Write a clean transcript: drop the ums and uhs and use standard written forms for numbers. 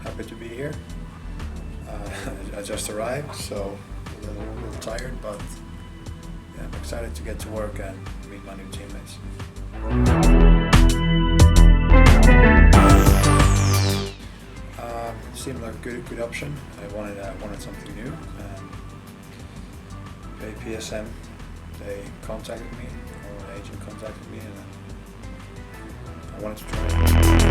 happy to be here. I just arrived, so a little tired, but yeah, I'm excited to get to work and meet my new teammates. It seemed like a good option. I wanted something new. PSM, they contacted me, or an agent contacted me, and I wanted to try it.